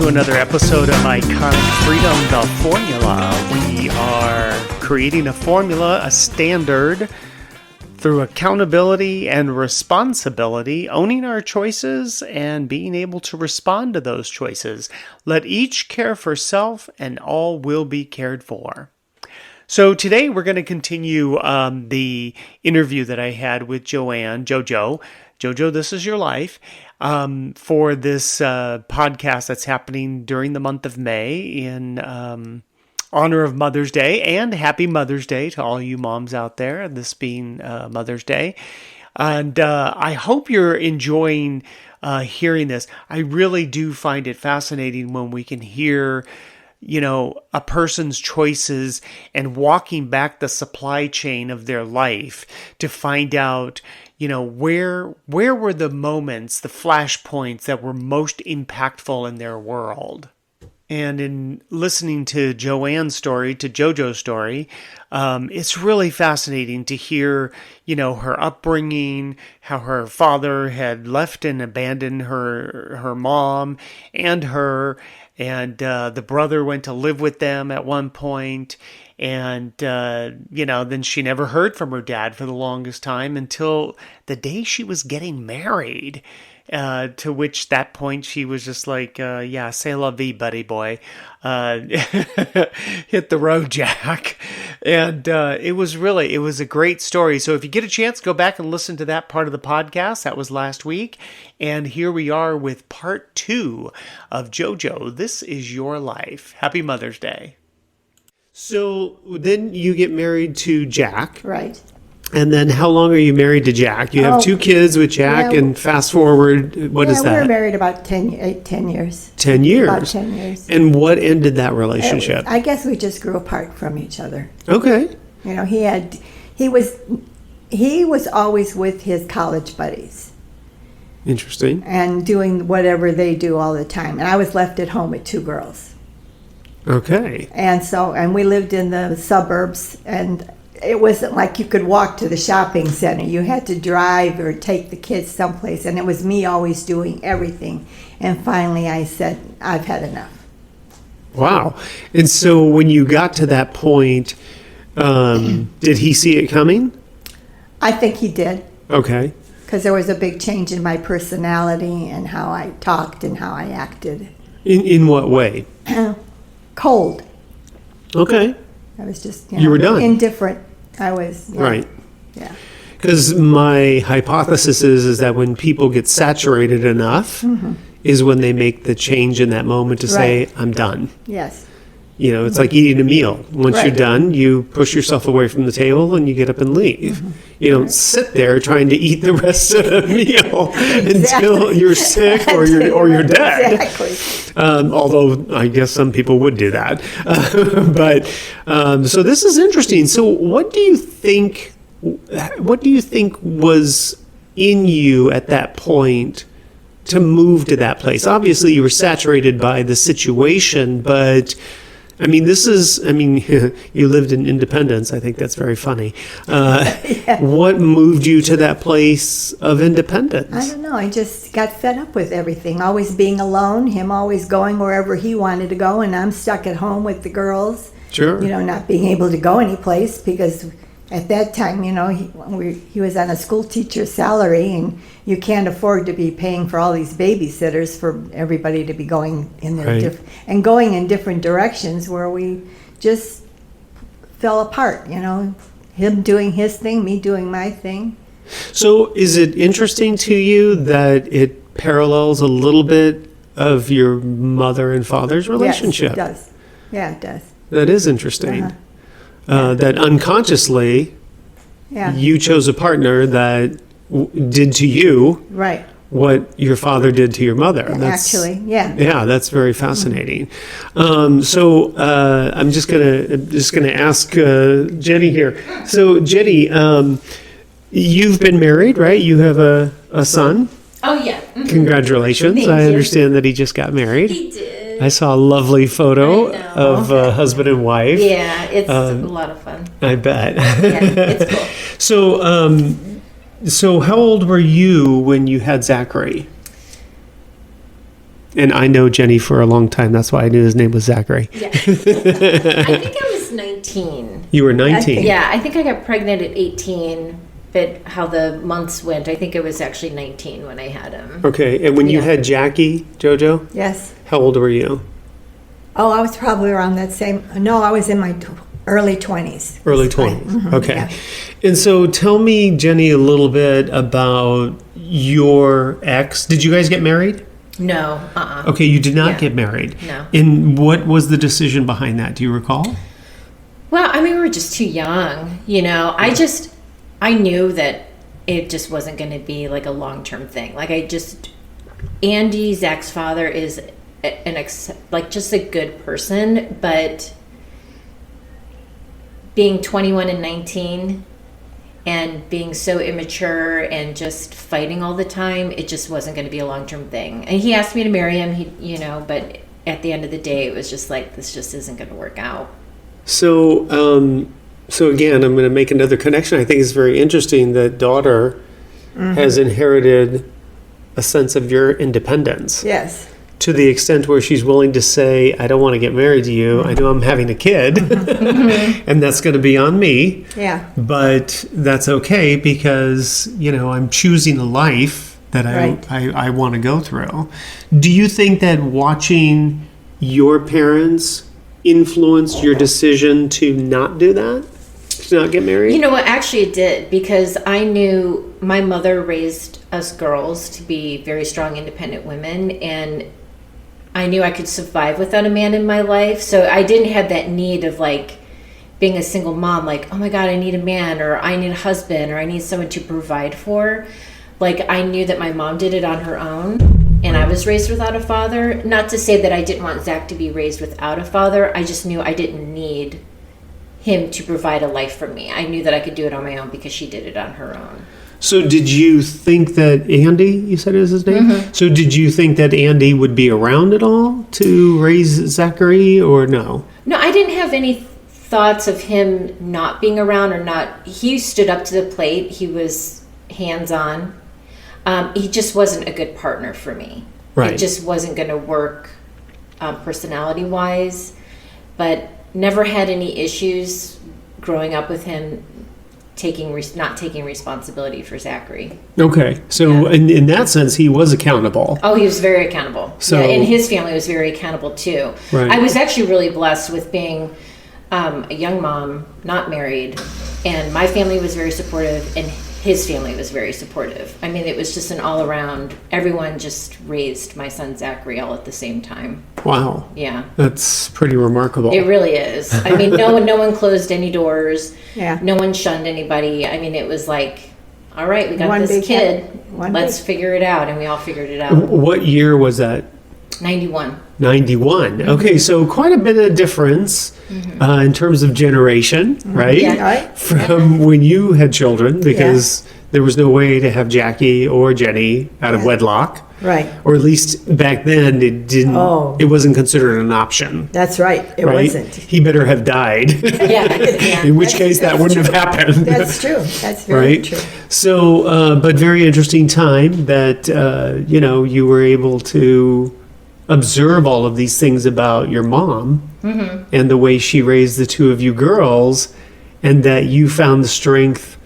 to another episode of Iconic Freedom, the formula. We are creating a formula, a standard, through accountability and responsibility, owning our choices and being able to respond to those choices. Let each care for self and all will be cared for. So today we're going to continue the interview that I had with Joann, JoJo. JoJo, this is your life, for this podcast that's happening during the month of May in honor of Mother's Day, and happy Mother's Day to all you moms out there, this being Mother's Day. And I hope you're enjoying hearing this. I really do find it fascinating when we can hear, you know, a person's choices and walking back the supply chain of their life to find out, you know, where were the moments, the flashpoints that were most impactful in their world. And in listening to Joann's story, to JoJo's story, it's really fascinating to hear, you know, her upbringing, how her father had left and abandoned her mom and her, and the brother went to live with them at one point, and, you know, then she never heard from her dad for the longest time until the day she was getting married. To which that point she was just like, yeah, c'est la vie, buddy boy. Hit the road, Jack. And it was a great story. So if you get a chance, go back and listen to that part of the podcast. That was last week. And here we are with part 2 of JoJo. This is your life. Happy Mother's Day. So then you get married to Jack. Right. And then how long are you married to Jack? You have 2 kids with Jack, and fast forward, what is that? We were married about 10 years. 10 years? About 10 years. And what ended that relationship? I guess we just grew apart from each other. Okay. You know, he was always with his college buddies. Interesting. And doing whatever they do all the time. And I was left at home with 2 girls. Okay. And we lived in the suburbs, and it wasn't like you could walk to the shopping center. You had to drive or take the kids someplace, and it was me always doing everything. And finally I said, I've had enough. Wow. And so when you got to that point, did he see it coming? I think he did. Okay. Because there was a big change in my personality and how I talked and how I acted. In what way? Cold. Okay. I was just, you were done. Indifferent. I was. Yeah. Right. Yeah. Because my hypothesis is that when people get saturated enough is when they make the change in that moment to say, I'm done. Yes. You know, it's like eating a meal. Once you're done, you push yourself away from the table and you get up and leave. You don't sit there trying to eat the rest of the meal until you're sick or you're dead. Exactly. Although I guess some people would do that. So this is interesting. So what do you think was in you at that point to move to that place? Obviously you were saturated by the situation, but I mean, you lived in Independence. I think that's very funny. What moved you to that place of independence? I don't know. I just got fed up with everything. Always being alone, him always going wherever he wanted to go, and I'm stuck at home with the girls. Sure. You know, not being able to go anyplace because at that time, you know, he was on a school teacher's salary, and you can't afford to be paying for all these babysitters for everybody to be going in their going in different directions where we just fell apart, you know, him doing his thing, me doing my thing. So is it interesting to you that it parallels a little bit of your mother and father's relationship? Yes, it does. Yeah, it does. That is interesting. That unconsciously you chose a partner that did to you what your father did to your mother. Yeah, that's very fascinating. So I'm just gonna ask Jenny here. So Jenny, you've been married, right? You have a son. Oh yeah. Mm-hmm. Congratulations! Thank I you. understand that he just got married. He did. I saw a lovely photo of husband and wife. Yeah, it's a lot of fun. I bet. Yeah, it's cool. So how old were you when you had Zachary? And I know Jenny for a long time. That's why I knew his name was Zachary. Yeah. I think I was 19. You were 19. Yeah, I think I got pregnant at 18, but how the months went, I think it was actually 19 when I had him. Okay. And when you Yeah. had Jackie, JoJo, Yes. how old were you? Oh, I was probably around that same. No, I was in my early 20s. Early That's right. 20s. Okay. Yeah. And so tell me, Jenny, a little bit about your ex. Did you guys get married? No, Okay, you did not Yeah. get married. No. And what was the decision behind that? Do you recall? Well, I mean, we were just too young, you know. I knew that it just wasn't going to be like a long-term thing. Like Andy, Zach's father, is just a good person, but being 21 and 19 and being so immature and just fighting all the time, it just wasn't going to be a long-term thing. And he asked me to marry him, but at the end of the day, it was just like, this just isn't going to work out. So, so again, I'm going to make another connection. I think it's very interesting that daughter has inherited a sense of your independence. Yes. To the extent where she's willing to say, I don't want to get married to you. I know I'm having a kid and that's going to be on me. Yeah. But that's okay because, I'm choosing a life that Right. I want to go through. Do you think that watching your parents influenced your decision to not do that? To not get married? You know what? Actually, it did, because I knew my mother raised us girls to be very strong, independent women, and I knew I could survive without a man in my life. So I didn't have that need of like being a single mom, like, oh my God, I need a man, or I need a husband, or I need someone to provide for. Like, I knew that my mom did it on her own, and I was raised without a father. Not to say that I didn't want Zach to be raised without a father. I just knew I didn't need him to provide a life for me. I knew that I could do it on my own because she did it on her own. So did you think that Andy, you said is his name? Mm-hmm. So did you think that Andy would be around at all to raise Zachary or no? No, I didn't have any thoughts of him not being around or not. He stood up to the plate. He was hands-on. He just wasn't a good partner for me. Right. It just wasn't going to work personality-wise, but never had any issues growing up with him not taking responsibility for Zachary. Okay. So in that sense, he was accountable. Oh, he was very accountable. So- yeah, and his family was very accountable too. Right. I was actually really blessed with being a young mom, not married, and my family was very supportive, and his family was very supportive. I mean, it was just an all-around, everyone just raised my son Zachary all at the same time. Wow. Yeah. That's pretty remarkable. It really is. I mean, no one closed any doors. Yeah. No one shunned anybody. I mean, it was like, all right, we got One this big kid. one Let's big- figure it out. And we all figured it out. What year was that? 91. 91. Okay, so quite a bit of difference in terms of generation, right? Yeah. Right? From when you had children, because there was no way to have Jackie or Jenny out of Yeah. wedlock. Right. Or at least back then it didn't. Oh. It wasn't considered an option. That's right. It Right? wasn't. He better have died. Yeah. In which case that wouldn't have happened. That's true. That's very Right. true. So, but very interesting time that you were able to observe all of these things about your mom and the way she raised the two of you girls, and that you found the strength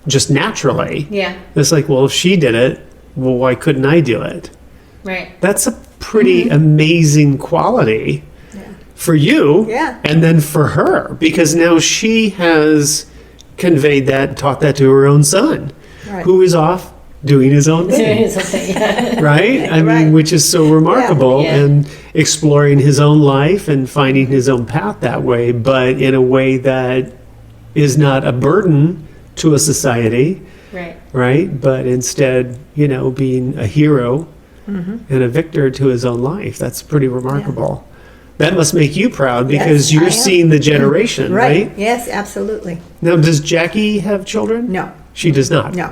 just naturally. Yeah. It's like, well, if she did it, well, why couldn't I do it? Right. That's a pretty amazing quality for you, Yeah. and then for her, because now she has conveyed that, taught that to her own son, Right. who is off doing his own thing, Yeah. right? I mean, Right. which is so remarkable, Yeah. and exploring his own life and finding his own path that way, but in a way that is not a burden to a society, Right. right? But instead, being a hero and a victor to his own life. That's pretty remarkable. That must make you proud because Yes, I you're am. seeing the generation, right? Yes, absolutely. Now, does Jackie have children? No. She does not. No.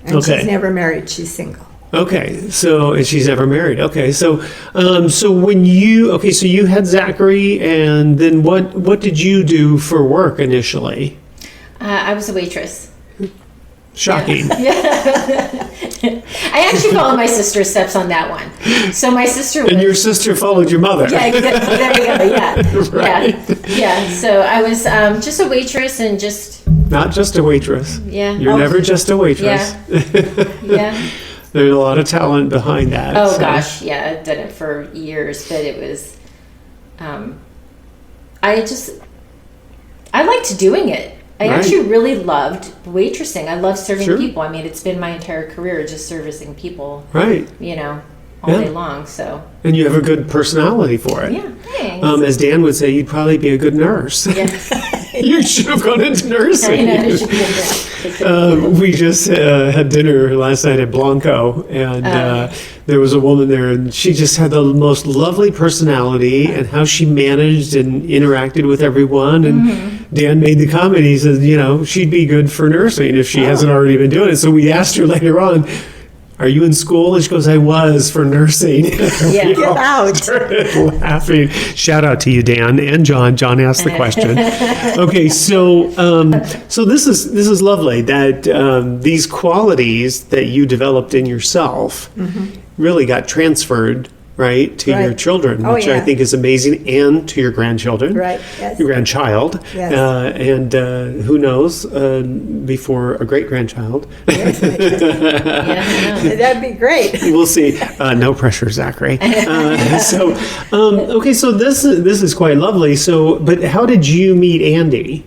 And Okay. she's never married. She's single. Okay, so and she's never married. Okay, so when you so you had Zachary, and then what did you do for work initially? I was a waitress. Shocking. I actually followed my sister's steps on that one. So my sister was... And your sister followed your mother. Yeah, exactly. There you go. Yeah. Right. Yeah. So I was just a waitress and just... Not just a waitress. Yeah. You're never just a waitress. Yeah. There's a lot of talent behind that. Oh, gosh. Yeah. I've done it for years, but it was... I liked doing it. I actually really loved waitressing. I love serving people. I mean, it's been my entire career just servicing people. Right. All day long. So. And you have a good personality for it. Yeah, thanks. As Dan would say, you'd probably be a good nurse. Yeah. You should have gone into nursing. I know, I should be a nurse. We just had dinner last night at Blanco, and there was a woman there, and she just had the most lovely personality, and how she managed and interacted with everyone. And Dan made the comment, he said, she'd be good for nursing if she hasn't already been doing it. So we asked her later on, are you in school? And she goes, I was for nursing. Yeah. Get out. Started laughing. Shout out to you, Dan and John. John asked the question. Okay, so this is lovely that these qualities that you developed in yourself really got transferred, right, to your children, which I think is amazing, and to your grandchildren, Right, yes. your grandchild, Yes. and who knows, before a great grandchild. Yes, Yeah, that'd be great. We'll see. No pressure, Zachary. So this is quite lovely. So, but how did you meet Andy?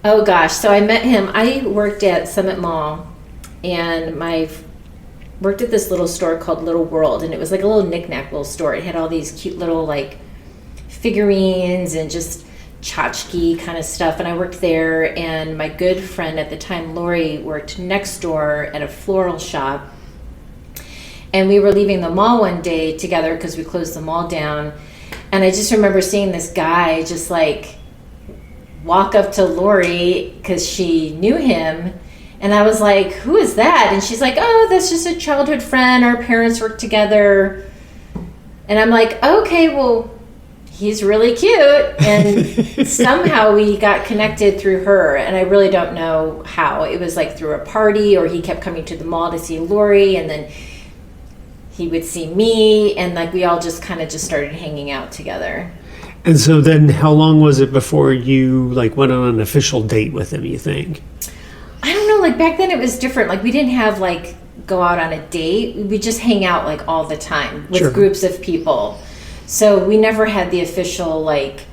Oh gosh, so I met him. I worked at Summit Mall, and worked at this little store called Little World, and it was like a little knick-knack little store. It had all these cute little like figurines and just tchotchke kind of stuff, and I worked there. And my good friend at the time, Lori, worked next door at a floral shop, and we were leaving the mall one day together because we closed the mall down. And I just remember seeing this guy just like walk up to Lori because she knew him. And I was like, who is that? And she's like, oh, that's just a childhood friend. Our parents work together. And I'm like, okay, well, he's really cute. And somehow we got connected through her. And I really don't know how. It was like through a party, or he kept coming to the mall to see Lori. And then he would see me. And like we all just kind of just started hanging out together. And so then how long was it before you like went on an official date with him, you think? I don't know, like back then it was different. Like we didn't have like go out on a date. We just hang out like all the time with groups of people. So we never had the official like,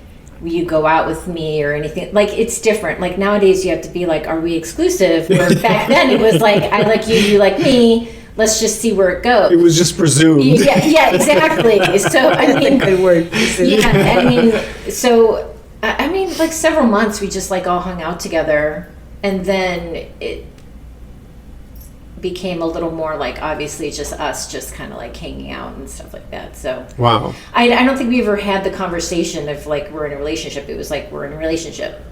will you go out with me or anything. Like it's different. Like nowadays you have to be like, are we exclusive? Where back then it was like, I like you, you like me. Let's just see where it goes. It was just presumed. Yeah, exactly. So I mean, Good word. I mean, like several months we just like all hung out together. And then it became a little more like obviously just us just kind of like hanging out and stuff like that. So wow. I don't think we ever had the conversation of like we're in a relationship. It was like we're in a relationship.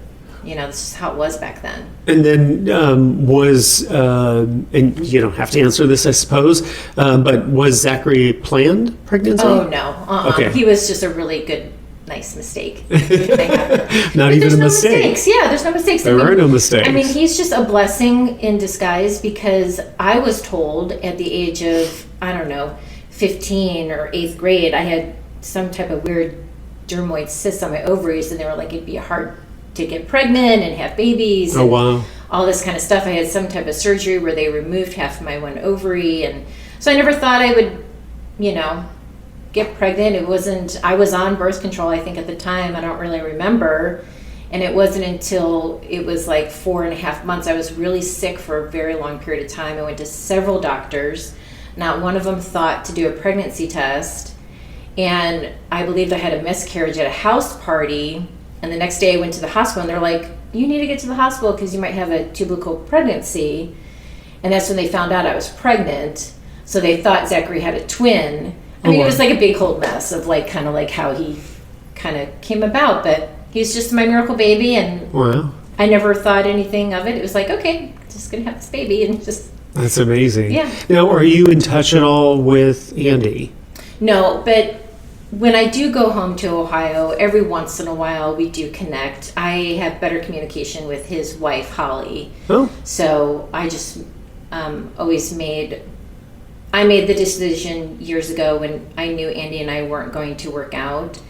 This is how it was back then. And then and you don't have to answer this, I suppose, but was Zachary planned pregnancy? Oh, no. Okay. He was just a really good, nice mistake. Not even a mistake. Mistakes. Yeah, there's no mistakes. There are no mistakes. I mean, he's just a blessing in disguise, because I was told at the age of, 15 or 8th grade, I had some type of weird dermoid cyst on my ovaries, and they were like, it'd be hard to get pregnant and have babies. Oh, wow. All this kind of stuff. I had some type of surgery where they removed half of my one ovary, and so I never thought I would, get pregnant. I was on birth control, I think, at the time. I don't really remember. And it wasn't until it was like 4.5 months. I was really sick for a very long period of time. I went to several doctors. Not one of them thought to do a pregnancy test. And I believed I had a miscarriage at a house party. And the next day I went to the hospital, and they're like, you need to get to the hospital because you might have a tubercle pregnancy. And that's when they found out I was pregnant. So they thought Zachary had a twin. I mean, it was like a big whole mess of like kind of like how he kind of came about. But he's just my miracle baby, and wow. I never thought anything of it. It was like, okay, just going to have this baby, and just... That's amazing. Yeah. Now, are you in touch at all with Andy? No, but when I do go home to Ohio, every once in a while we do connect. I have better communication with his wife, Holly. Oh. So I just always I made the decision years ago when I knew Andy and I weren't going to work out,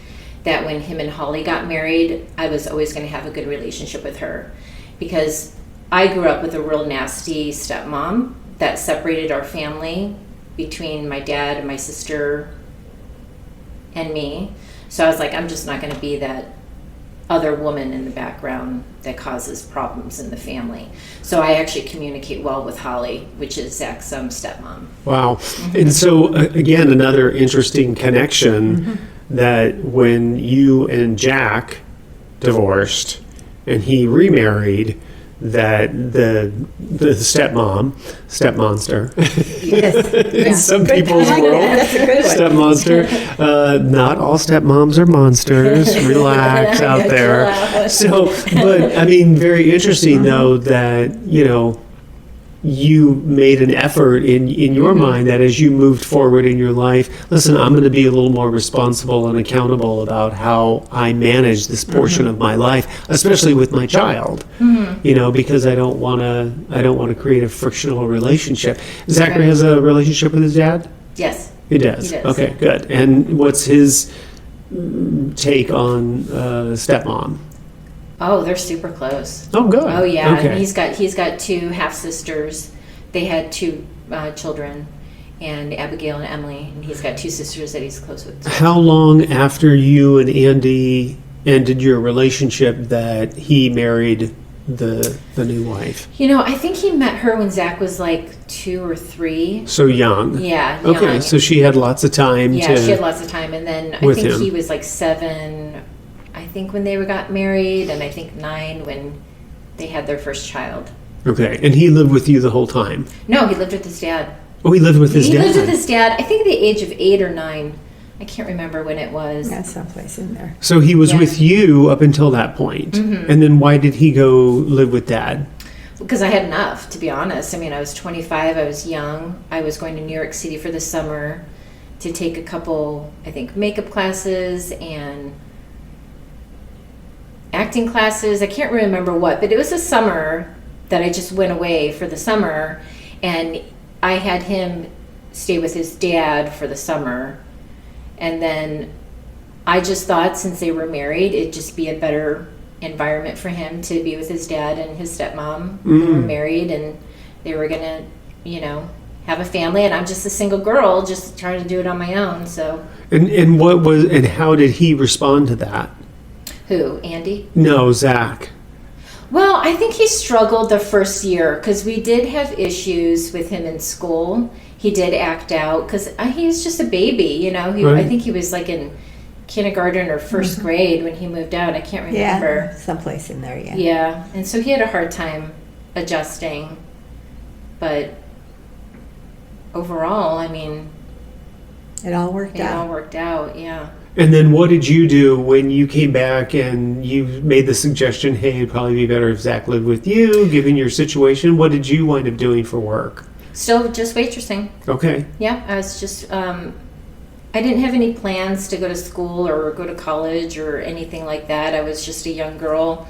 that when him and Holly got married, I was always going to have a good relationship with her. Because I grew up with a real nasty stepmom that separated our family between my dad and my sister and me. So I was like, I'm just not going to be that other woman in the background that causes problems in the family. So I actually communicate well with Holly, which is Zach's stepmom. Wow. And so, again, another interesting connection that when you and Jack divorced and he remarried, that the stepmonster, in some people's world, That's a good one. stepmonster. Not all stepmoms are monsters. Relax out there. So, but I mean, very interesting though that you made an effort in your mind that as you moved forward in your life, listen, I'm going to be a little more responsible and accountable about how I manage this portion of my life, especially with my child. Because I don't want to create a frictional relationship. Zachary has a relationship with his dad? Yes. He does. He does. Okay, good. And what's his take on stepmom? Oh, they're super close. Oh, good. Oh yeah, Okay. and he's got two half sisters. They had two children, and Abigail and Emily, and he's got two sisters that he's close with. How long after you and Andy ended your relationship that he married the new wife? I think he met her when Zach was like 2 or 3. So young. Yeah. Okay, young. so she had lots of time Yeah, to... she had lots of time, and then I with think him. he was like 7. I think when they got married, and I think 9 when they had their first child. Okay, and he lived with you the whole time? No, he lived with his dad. Oh, he lived with his He dad? lived with his dad, I think at the age of 8 or 9. I can't remember when it was. That's someplace in there. So he was Yeah. with you up until that point. And then why did he go live with dad? Because I had enough, to be honest. I mean, I was 25, I was young. I was going to New York City for the summer to take a couple, I think, makeup classes and acting classes. I can't remember what, but it was a summer that I just went away for the summer, and I had him stay with his dad for the summer. And then I just thought, since they were married, it'd just be a better environment for him to be with his dad and his stepmom. They were married, and they were gonna, have a family, and I'm just a single girl just trying to do it on my own. So And how did he respond to that? who, Andy? No, Zach. Well, I think he struggled the first year because we did have issues with him in school. He did act out because he was just a baby, Right. I think he was like in kindergarten or first grade when he moved out. I can't remember. Yeah, someplace in there, yeah. Yeah, and so he had a hard time adjusting. But overall, I mean, It all worked it all out. worked out, yeah. And then what did you do when you came back and you made the suggestion, hey, it'd probably be better if Zach lived with you, given your situation? What did you wind up doing for work? Still just waitressing. Okay. Yeah, I was just, I didn't have any plans to go to school or go to college or anything like that. I was just a young girl,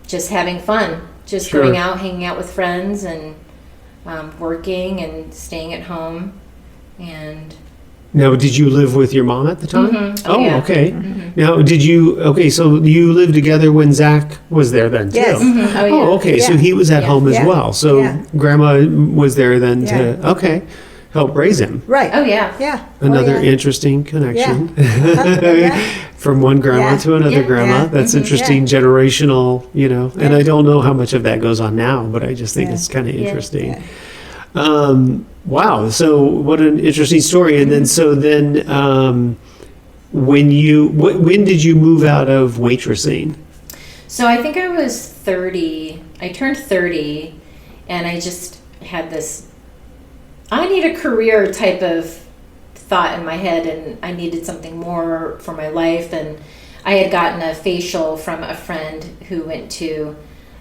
just having fun, just Sure. going out, hanging out with friends, and working and staying at home. And Now, did you live with your mom at the time? Mhm. Oh, yeah. Okay. Now, so you lived together when Zach was there then, too? Yes. oh yeah, Oh, okay. So Yeah. he was at Yeah. home as Yeah. well. So Yeah. grandma was there then Yeah. to help raise him. Right. oh yeah. Yeah. Another oh, yeah. interesting connection. Yeah. From one grandma Yeah. to another Yeah. grandma. Yeah. That's interesting, generational, and Yeah. I don't know how much of that goes on now, but I just think Yeah. it's kind of Yeah. interesting. Yeah. Wow. So what an interesting story. And then, when did you move out of waitressing? So I think I was 30. I turned 30, and I just had this, I need a career type of thought in my head, and I needed something more for my life. And I had gotten a facial from a friend who went to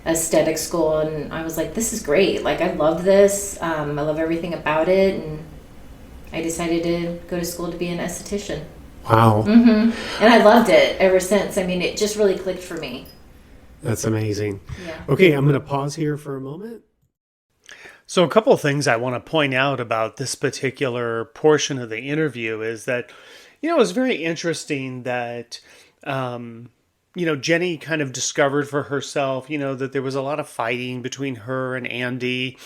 aesthetic school, and I was like, this is great. Like, I love this. I love everything about it. And I decided to go to school to be an esthetician. Wow. And I loved it ever since. I mean, it just really clicked for me. That's amazing. Yeah. Okay, I'm going to pause here for a moment. So a couple of things I want to point out about this particular portion of the interview is that, it was very interesting that, Jenny kind of discovered for herself, that there was a lot of fighting between her and Andy.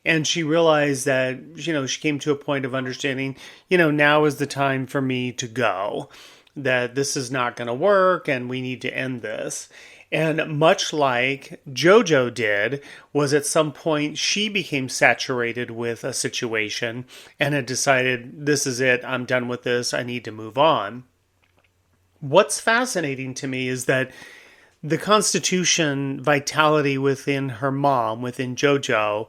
And she realized that, she came to a point of understanding, now is the time for me to go, that this is not going to work and we need to end this. And much like JoJo did, was at some point she became saturated with a situation and had decided, this is it, I'm done with this, I need to move on. What's fascinating to me is that the constitution vitality within her mom, within JoJo,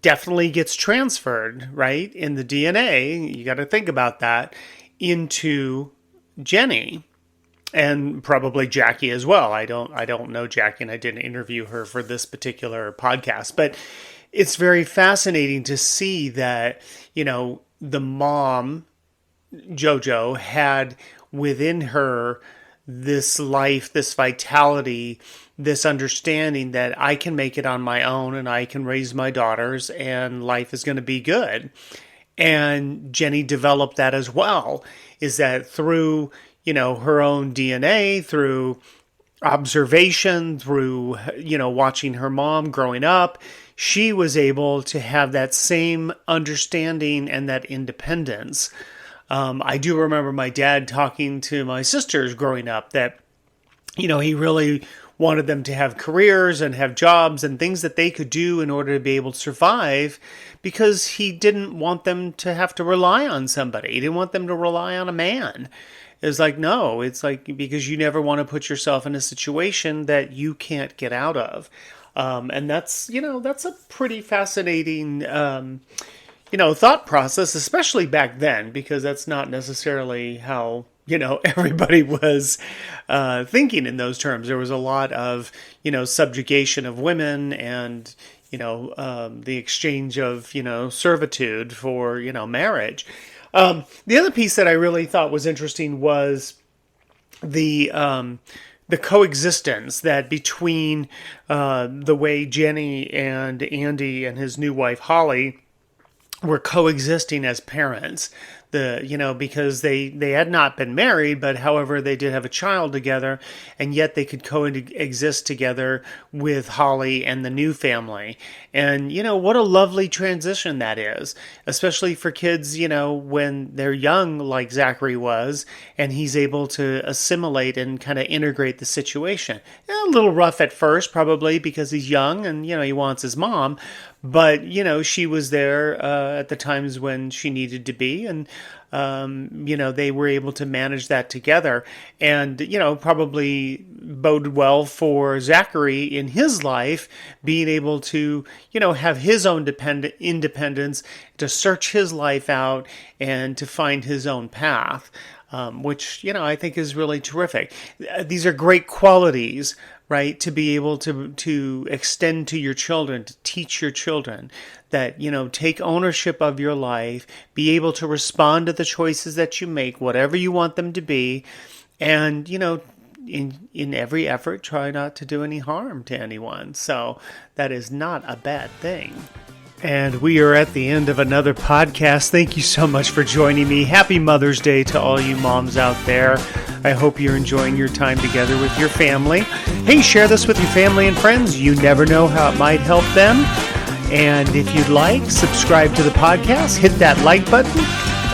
definitely gets transferred, right? In the DNA, you got to think about that, into Jenny. And probably Jackie as well. I don't know Jackie, and I didn't interview her for this particular podcast, but it's very fascinating to see that, the mom, JoJo, had within her this life, this vitality, this understanding that I can make it on my own and I can raise my daughters and life is going to be good. And Jenny developed that as well, is that through her own DNA, through observation, through, watching her mom growing up, she was able to have that same understanding and that independence. I do remember my dad talking to my sisters growing up that, he really wanted them to have careers and have jobs and things that they could do in order to be able to survive, because he didn't want them to have to rely on somebody. He didn't want them to rely on a man. It's like, no, it's like, because you never want to put yourself in a situation that you can't get out of. And that's a pretty fascinating, thought process, especially back then, because that's not necessarily how, everybody was thinking in those terms. There was a lot of, subjugation of women and, the exchange of, servitude for, marriage. The other piece that I really thought was interesting was the coexistence that between the way Jenny and Andy and his new wife Holly were coexisting as parents. Because they had not been married, but however, they did have a child together, and yet they could coexist together with Holly and the new family. And, what a lovely transition that is, especially for kids, when they're young, like Zachary was, and he's able to assimilate and kind of integrate the situation. A little rough at first, probably because he's young and, he wants his mom. But, she was there at the times when she needed to be, and, they were able to manage that together, and, probably boded well for Zachary in his life, being able to, have his own independence, to search his life out, and to find his own path, which, I think is really terrific. These are great qualities, right, to be able to extend to your children, to teach your children that, take ownership of your life, be able to respond to the choices that you make, whatever you want them to be, and, in every effort, try not to do any harm to anyone. So that is not a bad thing. And we are at the end of another podcast. Thank you so much for joining me. Happy Mother's Day to all you moms out there. I hope you're enjoying your time together with your family. Hey, share this with your family and friends. You never know how it might help them. And if you'd like, subscribe to the podcast, hit that like button,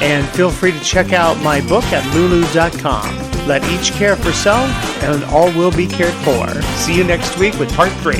and feel free to check out my book at lulu.com. Let each care for self, and all will be cared for. See you next week with part 3.